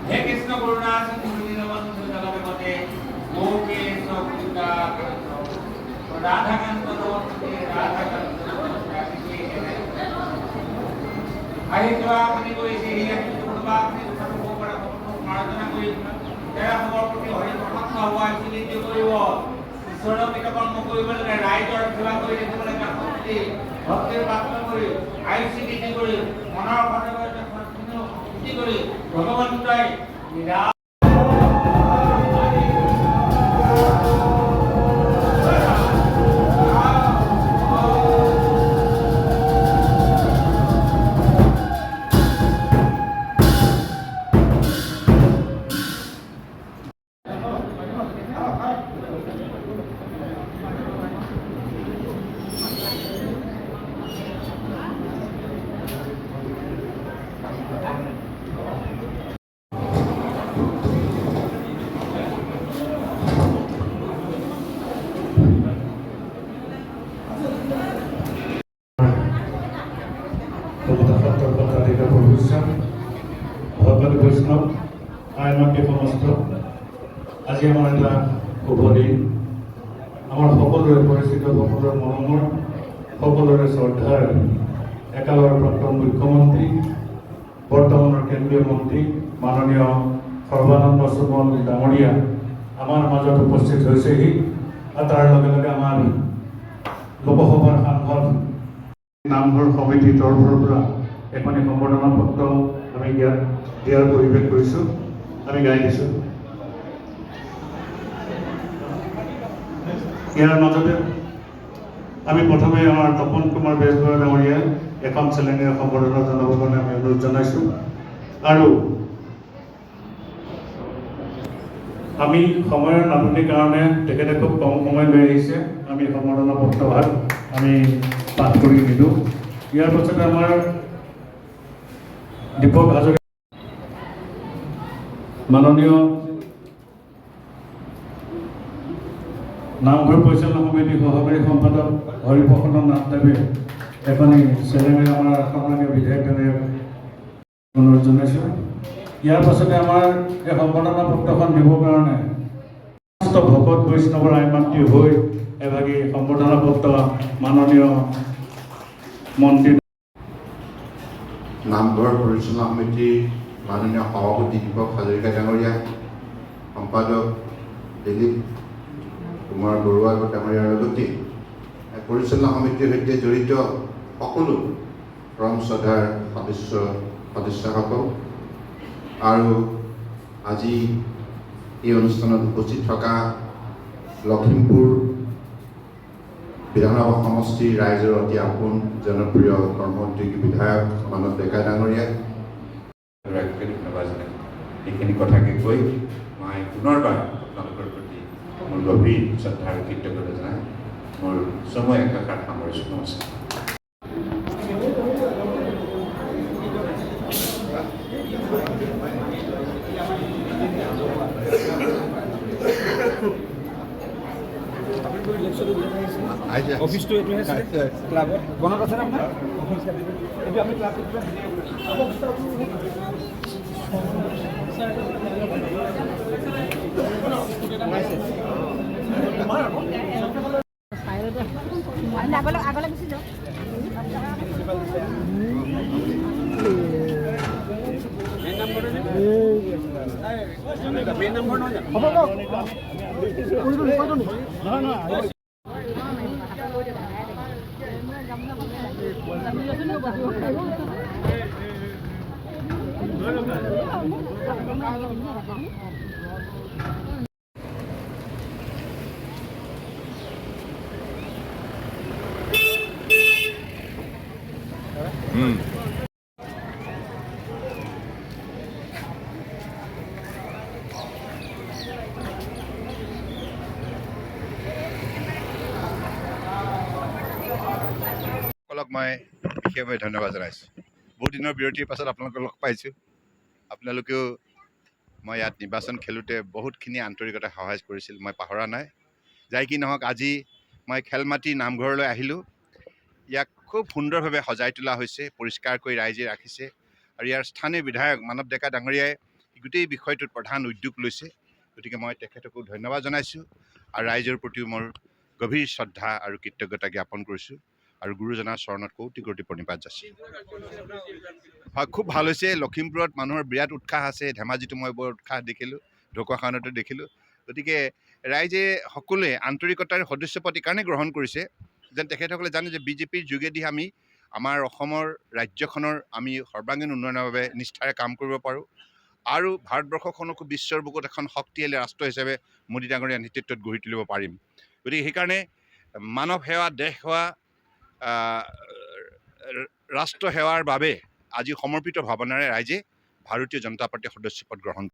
हे कृष्ण करुणा सिंधु जगते गोके सकुता राधाकांत नमस्ते राधाकांत आही जो आपने कोई से ही बाप ने सबको बड़ा प्रार्थना कोई तेरा खबर प्रति हरि परमात्मा हुआ इसलिए जो कोई वो ईश्वर के कर्म कोई बोले राइट और सेवा कोई যেতে বলে কাকুতি ভক্তের প্রার্থনা করে আইসি কিছু করে মনার ভাবে কি করে ভগবান তাই নিরা ভগবান বৈষ্ণৱ আইমাতৃ সমস্ত আজি আমাৰ এটা শুভ দিন আমাৰ সকলোৰে পৰিচিত সকলোৰে মৰমৰ সকলোৰে শ্ৰদ্ধাৰ একালৰ প্ৰাক্তন মুখ্যমন্ত্ৰী বৰ্তমানৰ কেন্দ্ৰীয় মন্ত্ৰী মাননীয় সৰ্বানন্দ সোণোৱাল ডাঙৰীয়া আমাৰ মাজত উপস্থিত হৈছেহি আৰু তাৰ লগে লগে আমাৰ লোকসভাৰ সাংসদ নামঘৰ সমিতিৰ তৰফৰ পৰা এখনি সম্বৰ্ধনা পত্ৰ আমি দিয়াৰ পৰিৱেশ কৰিছোঁ আমি গাই দিছোঁ ইয়াৰ মাজতে আমি প্ৰথমে আমাৰ তপন কুমাৰ বেজবৰুৱা ডাঙৰীয়া এখন চেলেঙেৰে সম্বৰ্ধনা জনাবৰ কাৰণে আমি অনুৰোধ জনাইছোঁ আৰু আমি সময়ৰ নাটনিৰ কাৰণে তেখেতে খুব কম সময় লৈ আহিছে আমি সম্বৰ্ধনা পত্ৰভাগ আমি পাঠ কৰি নিদিওঁ ইয়াৰ পাছতে আমাৰ দীপক হাজৰিকা মাননীয় নামঘৰ পৰিচালনা সমিতিৰ সহকাৰী সম্পাদক হৰিপ্ৰসন্ন নাথদেৱে এখনি চেলেঙেৰে আমাৰ সন্মানীয় বিধায়কজনে অনুৰোধ জনাইছোঁ ইয়াৰ পাছতে আমাৰ এই সম্বৰ্ধনা পত্ৰখন দিবৰ কাৰণে সমস্ত ভকত বৈষ্ণৱৰ আইমাতৃ হৈ এভাগী সম্বৰ্ধনা পত্ৰ মাননীয় মন্ত্ৰী নামঘৰ পৰিচালনা সমিতিৰ মাননীয় সভাপতি দীপক হাজৰিকা ডাঙৰীয়া সম্পাদক দিলীপ কুমাৰ বৰুৱা ডাঙৰীয়াৰ লগতে পৰিচালনা সমিতিৰ সৈতে জড়িত সকলো পৰম শ্ৰদ্ধাৰ সদস্যসকল আৰু আজি এই অনুষ্ঠানত উপস্থিত থকা লখিমপুৰ বিধানসভা সমষ্টিৰ ৰাইজৰ অতি আপোন জনপ্ৰিয় কৰ্মোদ্যোগী বিধায়ক মানৱ ডেকা ডাঙৰীয়া এইখিনি কথাকে কৈ মই পুনৰবাৰ আপোনালোকৰ প্ৰতি মোৰ গভীৰ শ্ৰদ্ধা আৰু কৃতজ্ঞতা জনাই মোৰ সময় একাষাৰ সামৰিছোঁ নমস্কাৰ অফিসটো এইটো আছে ক্লাবত বনত আছে না আপোনাৰ এইটো আমি ক্লাবত আগলে গুচি যাওক মেইন নম্বৰ নহয় সকলক মই বিশেষভাৱে ধন্যবাদ জনাইছোঁ। বহুত দিনৰ বিৰতিৰ পাছত আপোনালোকক লগ পাইছোঁ। আপোনালোকেও মই ইয়াত নিৰ্বাচন খেলোঁতে বহুতখিনি আন্তৰিকতা সহায় কৰিছিল, মই পাহৰা নাই। যাই কি নহওক, আজি মই খেলমাটি নামঘৰলৈ আহিলোঁ। ইয়াক খুব সুন্দৰভাৱে সজাই তোলা হৈছে, পৰিষ্কাৰ কৰি ৰাইজে ৰাখিছে, আৰু ইয়াৰ স্থানীয় বিধায়ক মানৱ ডেকা ডাঙৰীয়াই গোটেই বিষয়টোত প্ৰধান উদ্যোগ লৈছে। গতিকে মই তেখেতকো ধন্যবাদ জনাইছোঁ, আৰু ৰাইজৰ প্ৰতিও মোৰ গভীৰ শ্ৰদ্ধা আৰু কৃতজ্ঞতা জ্ঞাপন কৰিছোঁ, আৰু গুৰুজনাৰ চৰণত কোটি কোটি প্ৰণিপাত যাচিছোঁ। হয়, খুব ভাল হৈছে। লখিমপুৰত মানুহৰ বিৰাট উৎসাহ আছে। ধেমাজিতো মই বৰ উৎসাহ দেখিলোঁ, ঢকুৱাখানাতো দেখিলোঁ। গতিকে ৰাইজে সকলোৱে আন্তৰিকতাৰ সদস্যপদ কাৰণে গ্ৰহণ কৰিছে, যেন তেখেতসকলে জানে যে বিজেপিৰ যোগেদি আমি আমাৰ অসমৰ ৰাজ্যখনৰ আমি সৰ্বাংগীন উন্নয়নৰ বাবে নিষ্ঠাৰে কাম কৰিব পাৰোঁ, আৰু ভাৰতবৰ্ষখনকো বিশ্বৰ বুকুত এখন শক্তিশালী ৰাষ্ট্ৰ হিচাপে মোদী ডাঙৰীয়াৰ নেতৃত্বত গঢ়ি তুলিব পাৰিম। গতিকে সেইকাৰণে মানৱ সেৱা, দেশ সেৱা, ৰাষ্ট্ৰ সেৱাৰ বাবে আজি সমৰ্পিত ভাৱনাৰে ৰাইজে ভাৰতীয় জনতা পাৰ্টীৰ সদস্যপদ গ্ৰহণ